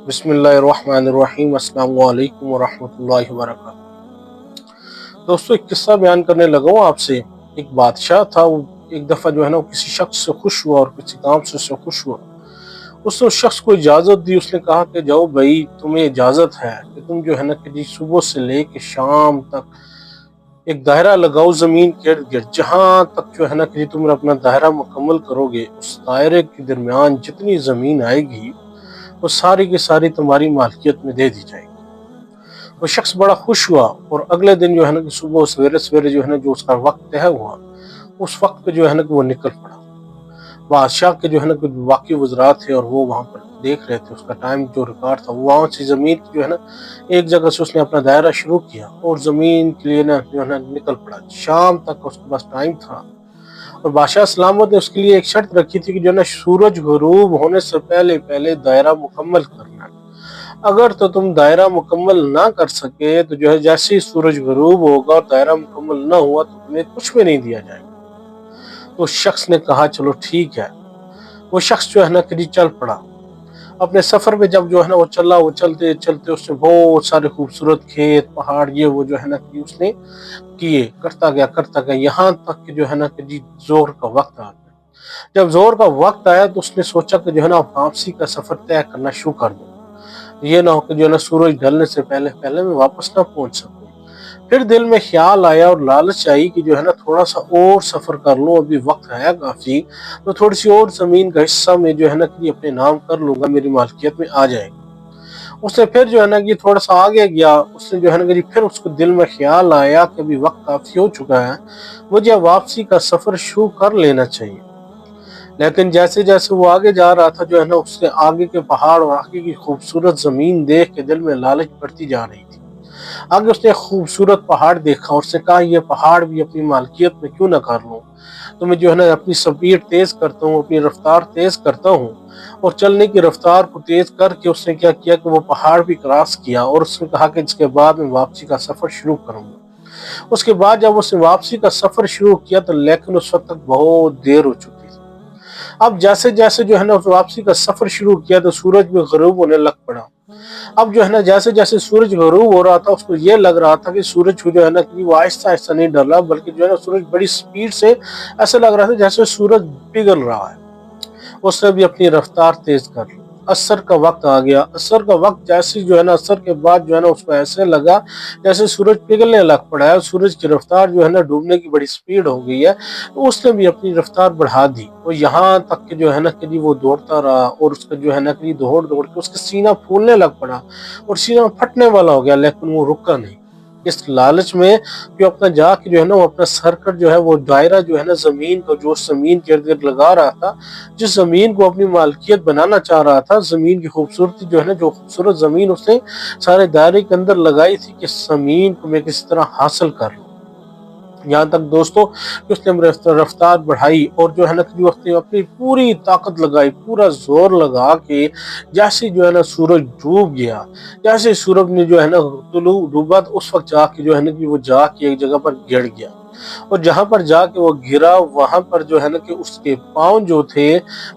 بسم اللہ الرحمن الرحیم۔ السلام علیکم ورحمۃ اللہ وبرکاتہ۔ دوستو ایک قصہ بیان کرنے لگا ہوں آپ سے۔ ایک بادشاہ تھا، وہ ایک دفعہ جو ہے نا کسی شخص سے خوش ہوا اور کسی کام سے اس سے خوش ہوا۔ اس نے اس شخص کو اجازت دی، اس نے کہا کہ جاؤ بھائی، تمہیں اجازت ہے کہ تم جو ہے نا کہ صبح سے لے کے شام تک ایک دائرہ لگاؤ زمین کے ارد گرد، جہاں تک جو ہے نا کہ تم اپنا دائرہ مکمل کرو گے، اس دائرے کے درمیان جتنی زمین آئے گی وہ ساری کی ساری تمہاری مالکیت میں دے دی جائے گی۔ وہ شخص بڑا خوش ہوا، اور اگلے دن جو ہے نا کہ صبح سویرے سویرے جو ہے نا جو اس کا وقت طے ہوا، اس وقت پہ جو ہے نا کہ وہ نکل پڑا۔ بادشاہ کے جو ہے نا کہ باقی وزراء تھے اور وہ وہاں پر دیکھ رہے تھے، اس کا ٹائم جو ریکارڈ تھا، وہ وہاں سے زمین کی جو ہے نا ایک جگہ سے اس نے اپنا دائرہ شروع کیا اور زمین کے لیے نا جو ہے نا نکل پڑا۔ شام تک اس کے پاس ٹائم تھا، اور بادشاہ سلامت نے اس کے لیے ایک شرط رکھی تھی کہ جو ہے نا سورج غروب ہونے سے پہلے پہلے دائرہ مکمل کرنا ہے۔ اگر تو تم دائرہ مکمل نہ کر سکے تو جو ہے جیسے ہی سورج غروب ہوگا اور دائرہ مکمل نہ ہوا تو تمہیں کچھ بھی نہیں دیا جائے گا۔ تو اس شخص نے کہا چلو ٹھیک ہے۔ وہ شخص جو ہے نا کہ چل پڑا اپنے سفر میں۔ جب جو ہے نا وہ چلا، وہ چلتے چلتے اس نے بہت سارے خوبصورت کھیت پہاڑ یہ وہ جو ہے نا کہ اس نے کیے، کرتا گیا یہاں تک کہ جو ہے نا کہ زور کا وقت آ گیا۔ جب زور کا وقت آیا تو اس نے سوچا کہ جو ہے نا واپسی کا سفر طے کرنا شروع کر دوں، یہ نہ ہو کہ جو ہے نا سورج ڈھلنے سے پہلے پہلے میں واپس نہ پہنچ سکوں۔ پھر دل میں خیال آیا اور لالچ آئی کہ جو ہے نا تھوڑا سا اور سفر کر لوں، ابھی وقت ہے کافی، تو تھوڑی سی اور زمین کا حصہ میں جو ہے نا کہ اپنے نام کر لوں گا، میری مالکیت میں آ جائے گا۔ اس نے پھر جو ہے نا کہ تھوڑا سا آگے گیا، اس نے جو ہے نا کہ پھر اس کو دل میں خیال آیا کہ ابھی وقت کافی ہو چکا ہے، مجھے واپسی کا سفر شروع کر لینا چاہیے۔ لیکن جیسے جیسے وہ آگے جا رہا تھا جو ہے نا اس سے آگے کے پہاڑ اور آگے کی خوبصورت زمین دیکھ کے دل میں لالچ بڑھتی جا رہی تھی۔ آگے اس نے ایک خوبصورت پہاڑ دیکھا اور اس سے کہا یہ پہاڑ بھی اپنی مالکیت میں کیوں نہ کر لوں۔ تو میں جو ہے نا اپنی سپیڈ تیز کرتا ہوں، اپنی رفتار تیز کرتا ہوں، اور چلنے کی رفتار کو تیز کر کے اس نے کیا کیا کہ وہ پہاڑ بھی کراس کیا، اور اس نے کہا کہ اس کے بعد میں واپسی کا سفر شروع کروں گا۔ اس کے بعد جب اس نے واپسی کا سفر شروع کیا تو لیکن اس وقت تک بہت دیر ہو چکی تھی۔ اب جیسے جیسے جو ہے نا واپسی کا سفر شروع کیا تو سورج بھی غروب ہونے لگ پڑا۔ اب جو ہے نا جیسے جیسے سورج غروب ہو رہا تھا اس کو یہ لگ رہا تھا کہ سورج جو ہے نا کہ وہ آہستہ آہستہ نہیں ڈر رہا، بلکہ جو ہے نا سورج بڑی سپیڈ سے ایسا لگ رہا تھا جیسے سورج پگھل رہا ہے۔ اس نے بھی اپنی رفتار تیز کر لی۔ عصر کا وقت آ گیا۔ عصر کا وقت جیسے جو ہے نا عصر کے بعد جو ہے نا اس کو ایسے لگا جیسے سورج پگھلنے لگ پڑا ہے، سورج کی رفتار جو ہے نا ڈوبنے کی بڑی سپیڈ ہو گئی ہے۔ تو اس نے بھی اپنی رفتار بڑھا دی، اور یہاں تک کہ جو ہے نا کہ وہ دوڑتا رہا، اور اس کا جو ہے نا کہ دوڑ دوڑ کے اس کا سینہ پھولنے لگ پڑا اور سینہ پھٹنے والا ہو گیا، لیکن وہ رکا نہیں۔ اس لالچ میں جو اپنا جا کے جو ہے نا وہ اپنا سرکٹ جو ہے وہ دائرہ جو ہے نا زمین کا، جو زمین کے ارد گرد لگا رہا تھا، جس زمین کو اپنی مالکیت بنانا چاہ رہا تھا، زمین کی خوبصورتی جو ہے نا، جو خوبصورت زمین اس نے سارے دائرے کے اندر لگائی تھی کہ زمین کو میں کس طرح حاصل کر لوں۔ یہاں تک دوستو کہ اس نے رفتار بڑھائی، اور جو ہے نا کہ اس نے اپنی پوری طاقت لگائی، پورا زور لگا کے جیسے جو ہے نا سورج ڈوب گیا، جیسے سورج نے جو ہے نا طلوع ڈوبا، تو اس وقت جا کے جو ہے نا کہ وہ جا کے ایک جگہ پر گر گیا، اور جہاں پر جا کے وہ گرا وہاں پر جو ہے نا کہ اس کے پاؤں جو تھے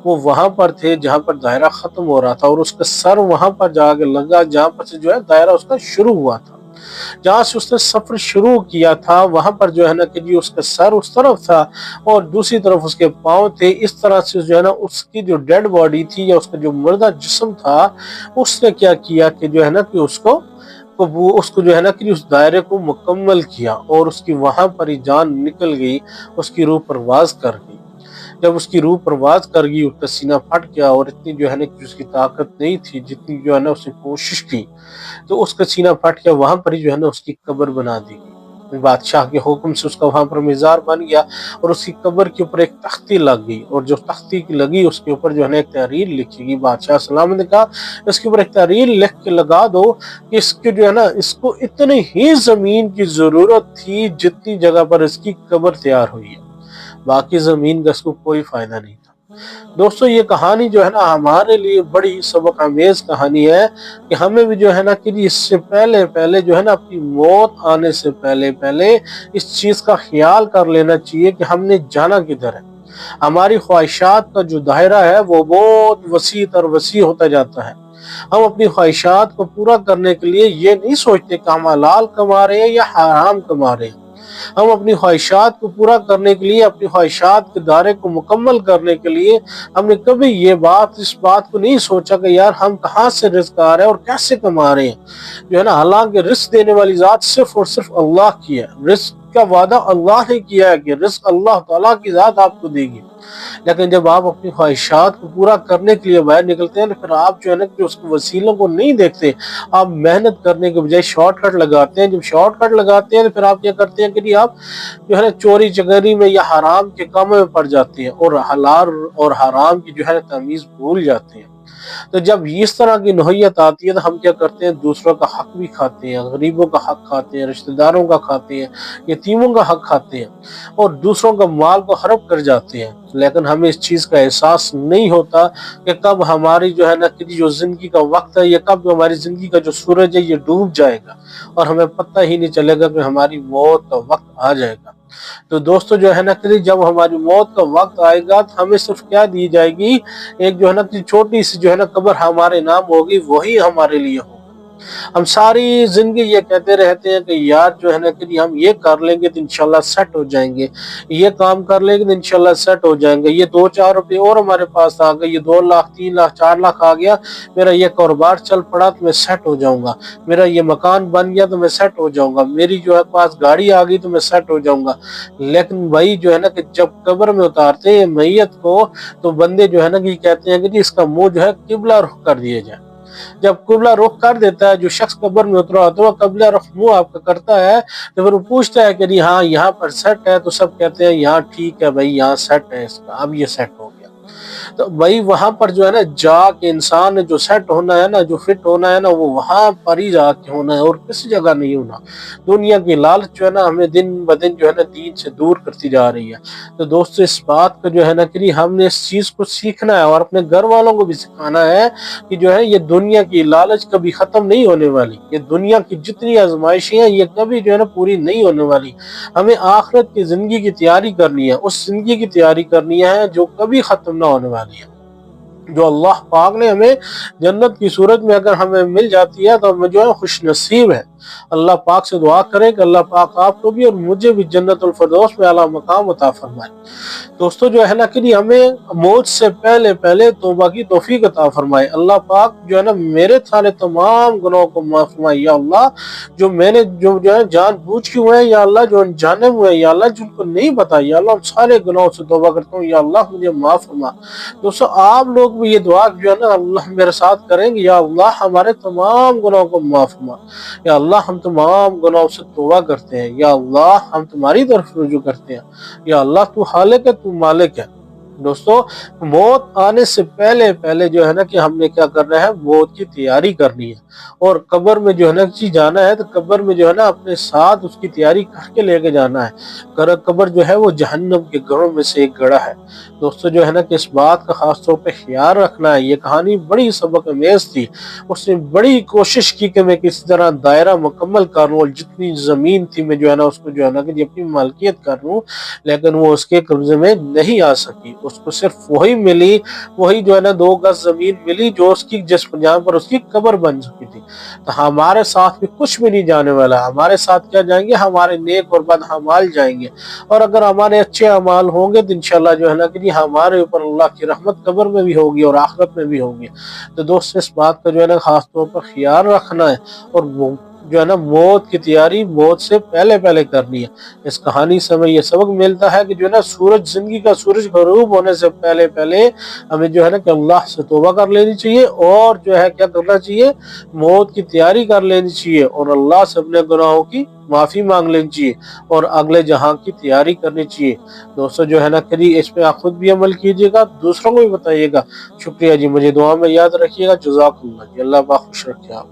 وہ وہاں پر تھے جہاں پر دائرہ ختم ہو رہا تھا، اور اس کا سر وہاں پر جا کے لگا جہاں پر سے جو ہے دائرہ اس کا شروع ہوا تھا۔ جہاں سے اس نے سفر شروع کیا تھا وہاں پر جو ہے نا کہ اس کا سر اس طرف تھا اور دوسری طرف اس کے پاؤں تھے۔ اس طرح سے جو ہے نا اس کی جو ڈیڈ باڈی تھی یا اس کا جو مردہ جسم تھا، اس نے کیا کیا کہ جو ہے نا کہ اس کو جو ہے نا کہ اس دائرے کو مکمل کیا، اور اس کی وہاں پر ہی جان نکل گئی، اس کی روح پرواز کر گئی۔ جب اس کی روح پرواز کر گئی، اس کا سینہ پھٹ گیا، اور اتنی جو ہے نا کہ اس کی طاقت نہیں تھی جتنی جو ہے نا اس نے کوشش کی، تو اس کا سینہ پھٹ گیا۔ وہاں پر ہی جو ہے نا اس کی قبر بنا دی گئی۔ بادشاہ کے حکم سے اس کا وہاں پر مزار بن گیا، اور اس کی قبر کے اوپر ایک تختی لگ گئی، اور جو تختی لگی اس کے اوپر جو ہے نا ایک تحریر لکھی گئی۔ بادشاہ سلام نے کہا اس کے اوپر ایک تحریر لکھ کے لگا دو کہ اس کے جو ہے نا اس کو اتنی ہی زمین کی ضرورت تھی جتنی جگہ پر اس کی قبر تیار ہوئی ہے، باقی زمین کا اس کو کوئی فائدہ نہیں تھا۔ دوستو یہ کہانی جو ہے نا ہمارے لیے بڑی سبق آمیز کہانی ہے کہ ہمیں بھی جو ہے نا کہ اس سے پہلے پہلے جو ہے نا اپنی موت آنے سے پہلے پہلے اس چیز کا خیال کر لینا چاہیے کہ ہم نے جانا کدھر ہے۔ ہماری خواہشات کا جو دائرہ ہے وہ بہت وسیع تر وسیع ہوتا جاتا ہے۔ ہم اپنی خواہشات کو پورا کرنے کے لیے یہ نہیں سوچتے کہ ہم حلال کما رہے ہیں یا حرام کما رہے ہیں۔ ہم اپنی خواہشات کو پورا کرنے کے لیے، اپنی خواہشات کے دائرے کو مکمل کرنے کے لیے ہم نے کبھی اس بات کو نہیں سوچا کہ یار ہم کہاں سے رزق آ رہے ہیں اور کیسے کما رہے ہیں، جو ہے نا۔ حالانکہ رزق دینے والی ذات صرف اور صرف اللہ کی ہے، رزق کا وعدہ اللہ نے کیا ہے کہ رزق اللہ تعالیٰ کی ذات آپ کو دے گی۔ لیکن جب آپ اپنی خواہشات کو پورا کرنے کے لیے باہر نکلتے ہیں تو پھر آپ جو ہے نا کہ اس کے وسیلوں کو نہیں دیکھتے، آپ محنت کرنے کے بجائے شارٹ کٹ لگاتے ہیں۔ جب شارٹ کٹ لگاتے ہیں تو پھر آپ کیا کرتے ہیں کہ آپ جو ہے نا چوری چکری میں یا حرام کے کاموں میں پڑ جاتے ہیں اور حلال اور حرام کی جو ہے نا تمیز بھول جاتے ہیں۔ تو جب اس طرح کی نوعیت آتی ہے تو ہم کیا کرتے ہیں، دوسروں کا حق بھی کھاتے ہیں، غریبوں کا حق کھاتے ہیں، رشتہ داروں کا کھاتے ہیں، یتیموں کا حق کھاتے ہیں اور دوسروں کا مال کو ہڑپ کر جاتے ہیں۔ لیکن ہمیں اس چیز کا احساس نہیں ہوتا کہ کب ہماری جو ہے نا کہ جو زندگی کا وقت ہے، یا کب ہماری زندگی کا جو سورج ہے یہ ڈوب جائے گا اور ہمیں پتہ ہی نہیں چلے گا کہ ہماری موت کا وقت آ جائے گا۔ تو دوستو جو ہے نا کہ جب ہماری موت کا وقت آئے گا تو ہمیں صرف کیا دی جائے گی، ایک جو ہے نا کہ چھوٹی سی جو ہے نا قبر ہمارے نام ہوگی، وہی ہمارے لیے ہوگی۔ ہم ساری زندگی یہ کہتے رہتے ہیں کہ یار جو ہے نا کہ ہم یہ کر لیں گے تو انشاءاللہ سیٹ ہو جائیں گے، یہ کام کر لیں گے تو انشاءاللہ سیٹ ہو جائیں گے، یہ 2-4 روپے اور ہمارے پاس آ گئے، یہ 2 لاکھ 3 لاکھ 4 لاکھ آ گیا، میرا یہ کاروبار چل پڑا تو میں سیٹ ہو جاؤں گا، میرا یہ مکان بن گیا تو میں سیٹ ہو جاؤں گا، میری جو ہے پاس گاڑی آ گئی تو میں سیٹ ہو جاؤں گا۔ لیکن بھائی جو ہے نا کہ جب قبر میں اتارتے ہیں میت کو تو بندے جو ہے نا کہ کہتے ہیں کہ اس کا منہ جو ہے قبلہ رخ کر دیا جائے۔ جب قبلہ رخ کر دیتا ہے جو شخص قبر میں اترا ہوتا ہے، وہ قبلہ رخ منہ آپ کا کرتا ہے تو پھر وہ پوچھتا ہے کہ ہاں یہاں پر سیٹ ہے، تو سب کہتے ہیں یہاں ٹھیک ہے بھائی، یہاں سیٹ ہے اس کا، اب یہ سیٹ ہو گیا۔ تو بھائی وہاں پر جو ہے نا جا کے انسان نے جو سیٹ ہونا ہے نا، جو فٹ ہونا ہے نا، وہ وہاں پر ہی جا کے ہونا ہے اور کسی جگہ نہیں ہونا۔ دنیا کی لالچ جو ہے نا ہمیں دن بدن جو ہے نا دین سے دور کرتی جا رہی ہے۔ تو دوستو اس بات کا جو ہے نا کہ ہم نے اس چیز کو سیکھنا ہے اور اپنے گھر والوں کو بھی سکھانا ہے کہ جو ہے یہ دنیا کی لالچ کبھی ختم نہیں ہونے والی، یہ دنیا کی جتنی آزمائشیں ہیں یہ کبھی جو ہے نا پوری نہیں ہونے والی۔ ہمیں آخرت کی زندگی کی تیاری کرنی ہے، اس زندگی کی تیاری کرنی ہے جو کبھی ختم نہ ہونے والی ہے، جو اللہ پاک نے ہمیں جنت کی صورت میں اگر ہمیں مل جاتی ہے تو ہمیں جو ہے خوش نصیب ہے۔ اللہ پاک سے دعا کریں کہ اللہ پاک آپ کو بھی اور مجھے بھی جنت الفردوس میں اعلیٰ مقام عطا فرمائے۔ دوستو جو ہے نا کہ ہمیں موت سے پہلے پہلے توبہ کی توفیق عطا فرمائے۔ اللہ پاک جو ہے نا میرے سارے تمام گناہوں کو معاف فرمائے یا اللہ، جو میں نے جو ہے جان بوجھ کے ہوئے ہیں یا اللہ، جو انجانے ہوئے ہیں یا اللہ، جن کو نہیں پتا یا اللہ، سارے گناہوں سے توبہ کرتا ہوں یا اللہ مجھے معاف فرما۔ دوستو آپ لوگ بھی یہ دعا جو ہے نا اللہ میرے ساتھ کریں گے، یا اللہ ہمارے تمام گناہوں کو معاف فرما، یا اللہ ہم تمام گناہوں سے توبہ کرتے ہیں، یا اللہ ہم تمہاری طرف رجوع کرتے ہیں، یا اللہ تو خالق ہے، تو مالک ہے۔ دوستو موت آنے سے پہلے پہلے جو ہے نا کہ ہم نے کیا کرنا ہے، موت کی تیاری کرنی ہے اور قبر میں جو ہے نا جانا ہے تو قبر میں جو ہے نا اپنے ساتھ اس کی تیاری کر کے لے کے جانا ہے۔ قبر جو ہے وہ جہنم کے گڑھوں میں سے ایک گڑھا ہے۔ دوستو جو ہے نا کہ اس بات کا خاص طور پہ خیال رکھنا ہے۔ یہ کہانی بڑی سبق آمیز تھی، اس نے بڑی کوشش کی کہ میں کسی طرح دائرہ مکمل کروں اور جتنی زمین تھی میں جو ہے نا اس کو جو ہے نا کہ اپنی مالکیت کر لوں، لیکن وہ اس کے قبضے میں نہیں آ سکی۔ اس کو صرف وہی ملی، وہی جو ہے نا 2 گز زمین ملی جو اس کی جہاں پر اس کی قبر بن چکی تھی۔ تو ہمارے ساتھ بھی کچھ بھی نہیں جانے والا، ہمارے ساتھ کیا جائیں گے، ہمارے نیک اور بد اعمال جائیں گے، اور اگر ہمارے اچھے اعمال ہوں گے تو انشاءاللہ جو ہے نا کہ ہمارے اوپر اللہ کی رحمت قبر میں بھی ہوگی اور آخرت میں بھی ہوگی۔ تو دوست اس بات کا جو ہے نا خاص طور پر خیال رکھنا ہے اور وہ جو ہے نا موت کی تیاری موت سے پہلے پہلے کرنی ہے۔ اس کہانی سے ہمیں یہ سبق ملتا ہے کہ جو ہے نا زندگی کا سورج غروب ہونے سے پہلے پہلے ہمیں جو ہے نا کہ اللہ سے توبہ کر لینی چاہیے اور جو ہے کیا کرنا چاہیے، موت کی تیاری کر لینی چاہیے اور اللہ سے اپنے گناہوں کی معافی مانگ لینی چاہیے اور اگلے جہاں کی تیاری کرنی چاہیے۔ دوستو جو ہے نا کہ اس پہ آپ خود بھی عمل کیجیے گا، دوسروں کو بھی بتائیے گا۔ شکریہ جی، مجھے دعا میں یاد رکھیے گا۔ جزاک اللہ جی، اللہ پاک خوش رکھے آپ۔